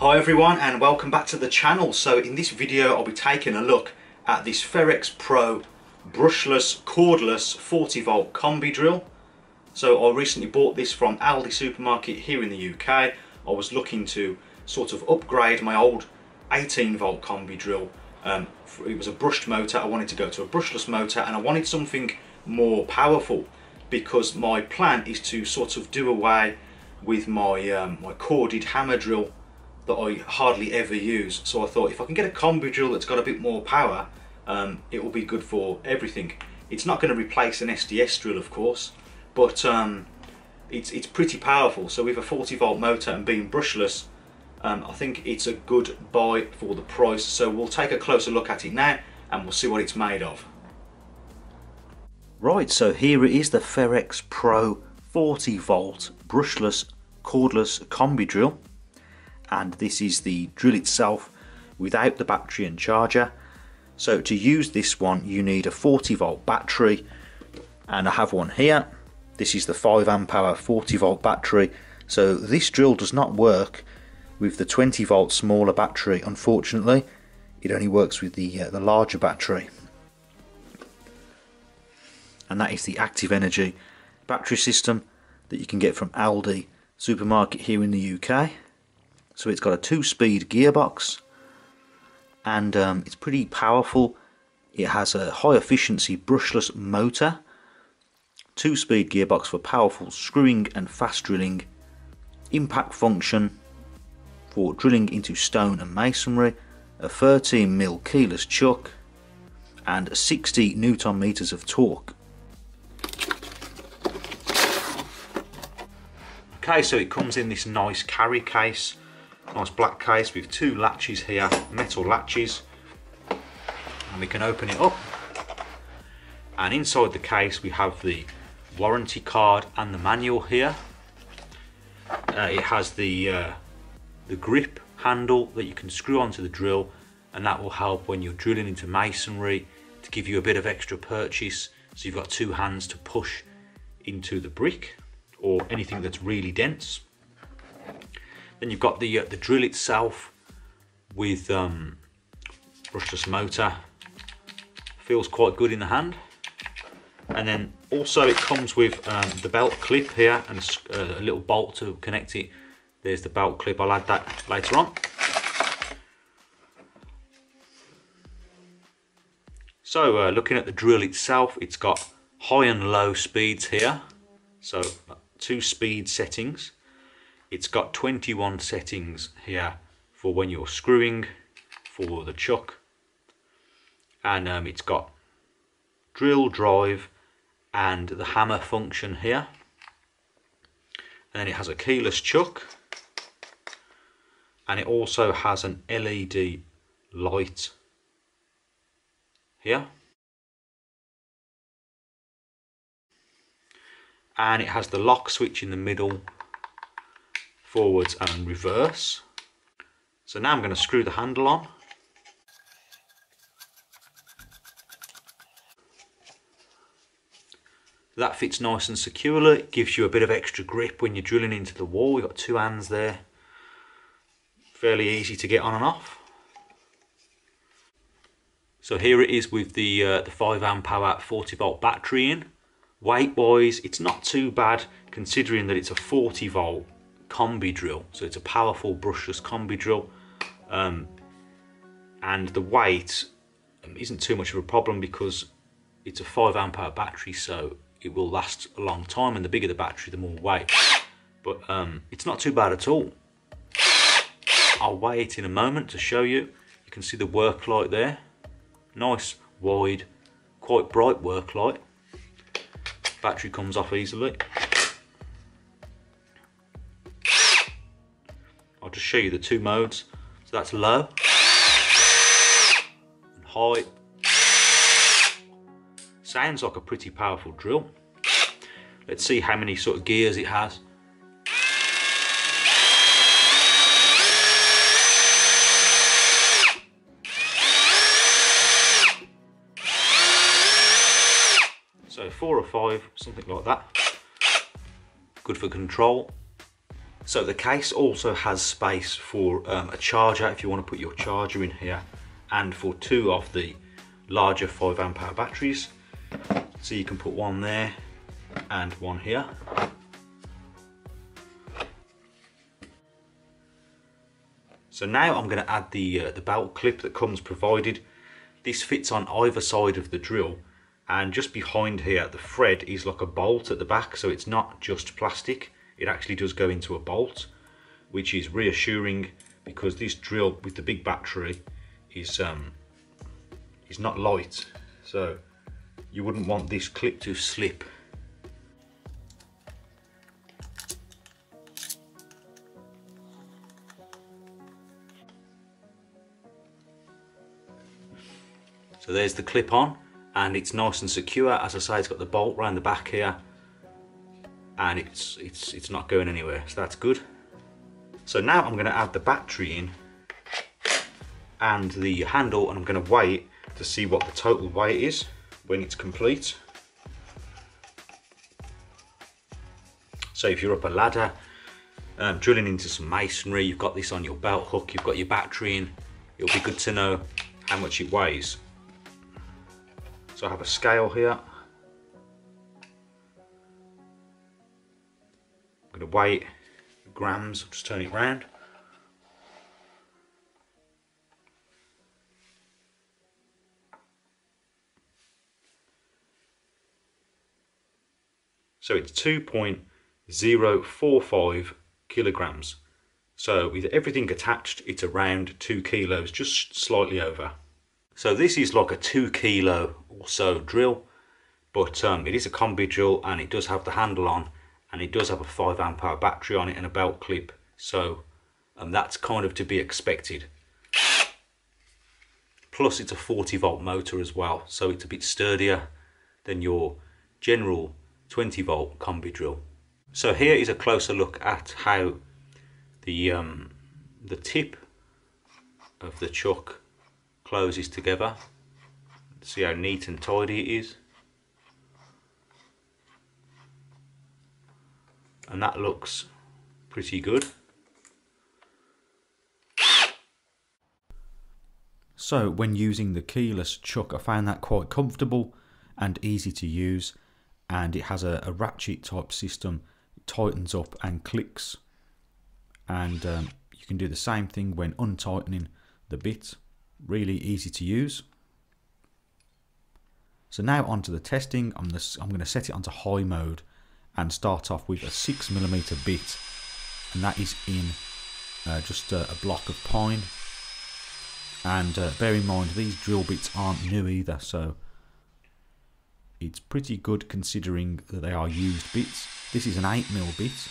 Hi everyone and welcome back to the channel. So in this video I'll be taking a look at this Ferrex Pro Brushless Cordless 40 volt Combi Drill. So I recently bought this from Aldi supermarket here in the UK. I was looking to sort of upgrade my old 18 volt Combi Drill. It was a brushed motor. I wanted to go to a brushless motor and I wanted something more powerful because my plan is to sort of do away with my, my corded hammer drill that I hardly ever use. So I thought if I can get a combi drill that's got a bit more power, it will be good for everything. It's not going to replace an SDS drill, of course, but it's pretty powerful. So with a 40 volt motor and being brushless, I think it's a good buy for the price. So we'll take a closer look at it now and we'll see what it's made of. Right, so here it is, the Ferrex Pro 40 volt brushless cordless combi drill. And this is the drill itself without the battery and charger. So to use this one you need a 40 volt battery, and I have one here. This is the 5 amp hour 40 volt battery. So this drill does not work with the 20 volt smaller battery, unfortunately. It only works with the larger battery, and that is the Active Energy battery system that you can get from Aldi supermarket here in the UK. So it's got a 2-speed gearbox, and it's pretty powerful. It has a high efficiency brushless motor, 2-speed gearbox for powerful screwing and fast drilling, impact function for drilling into stone and masonry, a 13mm keyless chuck, and 60 Newton meters of torque. Okay, so it comes in this nice carry case. Nice black case with 2 latches here, metal latches, and we can open it up, and inside the case we have the warranty card and the manual here. It has the grip handle that you can screw onto the drill, and that will help when you're drilling into masonry to give you a bit of extra purchase, so you've got 2 hands to push into the brick or anything that's really dense. Then you've got the drill itself with brushless motor. Feels quite good in the hand. And then also it comes with the belt clip here and a little bolt to connect it. There's the belt clip. I'll add that later on. So looking at the drill itself, it's got high and low speeds here. So 2 speed settings. It's got 21 settings here for when you're screwing, for the chuck, and it's got drill, drive, and the hammer function here. And then it has a keyless chuck, and it also has an LED light here, and it has the lock switch in the middle, forwards and reverse. So now I'm going to screw the handle on. That fits nice and securely. It gives you a bit of extra grip when you're drilling into the wall. We've got 2 hands there. Fairly easy to get on and off. So here it is with the 5 amp hour 40 volt battery in. Weight wise it's not too bad considering that it's a 40 volt combi drill, so it's a powerful brushless combi drill, and the weight isn't too much of a problem because it's a 5 amp hour battery, so it will last a long time, and the bigger the battery the more weight, but it's not too bad at all. I'll weigh it in a moment to show you. You can see the work light there, nice wide quite bright work light. Battery comes off easily. I'll just show you the 2 modes. So that's low and high. Sounds like a pretty powerful drill. Let's see how many sort of gears it has. So 4 or 5, something like that. Good for control. So the case also has space for a charger if you want to put your charger in here, and for 2 of the larger 5 amp hour batteries. So you can put one there and one here. So now I'm going to add the belt clip that comes provided. This fits on either side of the drill, and just behind here the thread is like a bolt at the back, so it's not just plastic, it actually does go into a bolt, which is reassuring because this drill with the big battery is not light, so you wouldn't want this clip to slip. So there's the clip on, and it's nice and secure. As I say, it's got the bolt around the back here, and it's not going anywhere, so that's good. So now I'm going to add the battery in and the handle, and I'm going to weigh it to see what the total weight is when it's complete. So if you're up a ladder, drilling into some masonry, you've got this on your belt hook, you've got your battery in, it'll be good to know how much it weighs. So I have a scale here. I'm going to weigh it in grams, just turn it round. So it's 2.045 kilograms. So with everything attached, it's around 2 kilos, just slightly over. So this is like a 2 kilo or so drill, but it is a combi drill, and it does have the handle on, and it does have a 5 amp hour battery on it and a belt clip. So that's kind of to be expected. Plus it's a 40 volt motor as well, so it's a bit sturdier than your general 20 volt combi drill. So here is a closer look at how the tip of the chuck closes together. See how neat and tidy it is, and that looks pretty good. So when using the keyless chuck, I found that quite comfortable and easy to use, and it has a ratchet type system. It tightens up and clicks, and you can do the same thing when untightening the bit. Really easy to use. So now onto the testing. I'm going to set it onto high mode and start off with a 6mm bit, and that is in just a block of pine. And bear in mind, these drill bits aren't new either, so it's pretty good considering that they are used bits. This is an 8mm bit.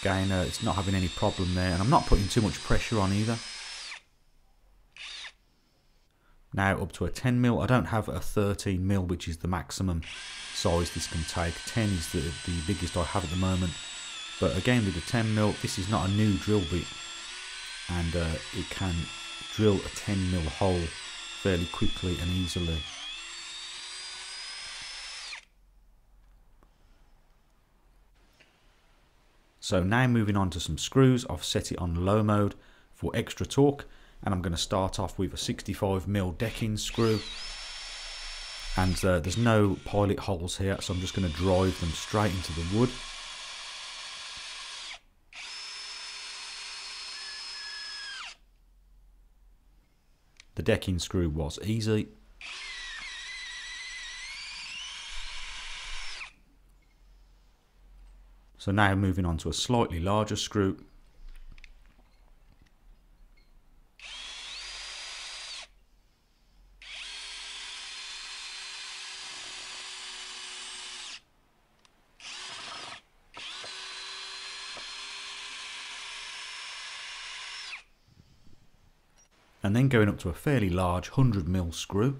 Again, it's not having any problem there, and I'm not putting too much pressure on either. Now up to a 10mm. I don't have a 13mm, which is the maximum size this can take. 10 is the biggest I have at the moment. But again, with the 10mm, this is not a new drill bit, and it can drill a 10mm hole fairly quickly and easily. So now moving on to some screws. I've set it on low mode for extra torque, and I'm going to start off with a 65mm decking screw, and there's no pilot holes here, so I'm just going to drive them straight into the wood. The decking screw was easy. So now moving on to a slightly larger screw. And then going up to a fairly large 100mm screw,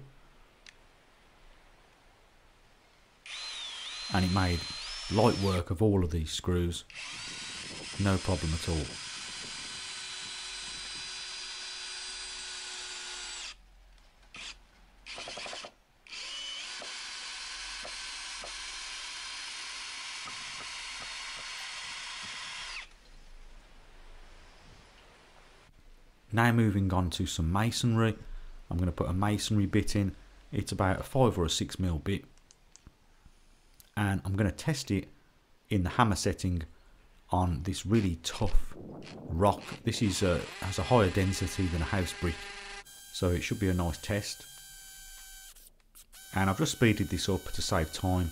and it made light work of all of these screws, no problem at all. Now moving on to some masonry. I'm going to put a masonry bit in. It's about a 5 or a 6mm bit. And I'm going to test it in the hammer setting on this really tough rock. This is has a higher density than a house brick, so it should be a nice test. And I've just speeded this up to save time,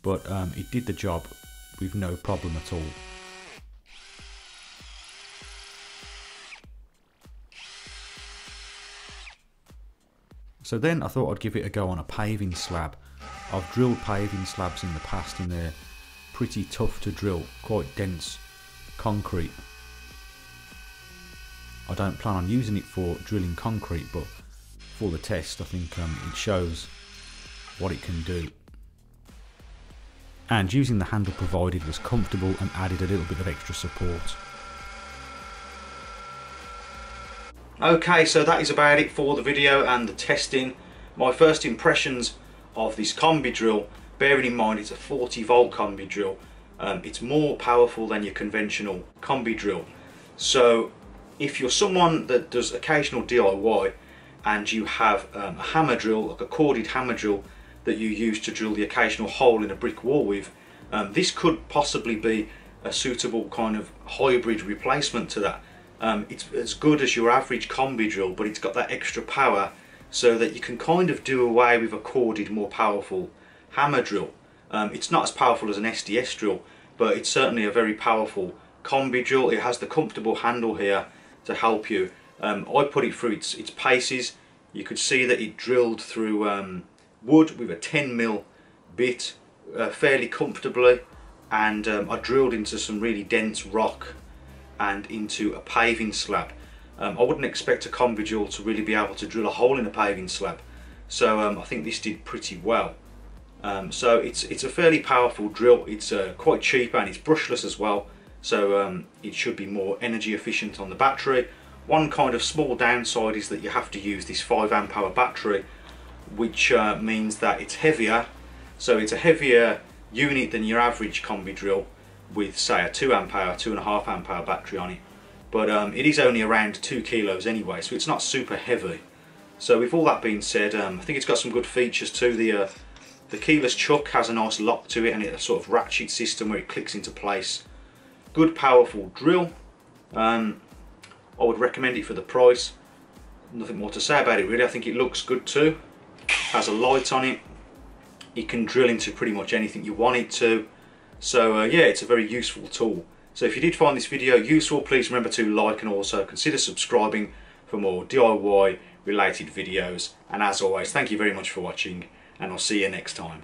but it did the job with no problem at all. So then I thought I'd give it a go on a paving slab. I've drilled paving slabs in the past and they're pretty tough to drill, quite dense concrete. I don't plan on using it for drilling concrete, but for the test I think it shows what it can do. And using the handle provided was comfortable and added a little bit of extra support. Okay, so that is about it for the video and the testing. My first impressions of this combi drill, bearing in mind it's a 40-volt combi drill. It's more powerful than your conventional combi drill. So if you're someone that does occasional DIY and you have a hammer drill, like a corded hammer drill that you use to drill the occasional hole in a brick wall with, this could possibly be a suitable kind of hybrid replacement to that. It's as good as your average combi drill, but it's got that extra power so that you can kind of do away with a corded, more powerful hammer drill. It's not as powerful as an SDS drill, but it's certainly a very powerful combi drill. It has the comfortable handle here to help you. I put it through its paces. You could see that it drilled through wood with a 10mm bit fairly comfortably, and I drilled into some really dense rock and into a paving slab. I wouldn't expect a combi drill to really be able to drill a hole in a paving slab, so I think this did pretty well. So it's a fairly powerful drill. It's quite cheap and it's brushless as well, so it should be more energy efficient on the battery. One kind of small downside is that you have to use this 5Ah battery, which means that it's heavier. So it's a heavier unit than your average combi drill with, say, a 2Ah, 2.5Ah battery on it, but it is only around 2 kilos anyway, so it's not super heavy. So with all that being said, I think it's got some good features too. The keyless chuck has a nice lock to it, and it's a sort of ratchet system where it clicks into place. Good powerful drill. I would recommend it for the price. Nothing more to say about it really. I think it looks good too. Has a light on it. It can drill into pretty much anything you want it to. So yeah, it's a very useful tool. So if you did find this video useful, please remember to like and also consider subscribing for more DIY related videos. And as always, thank you very much for watching, and I'll see you next time.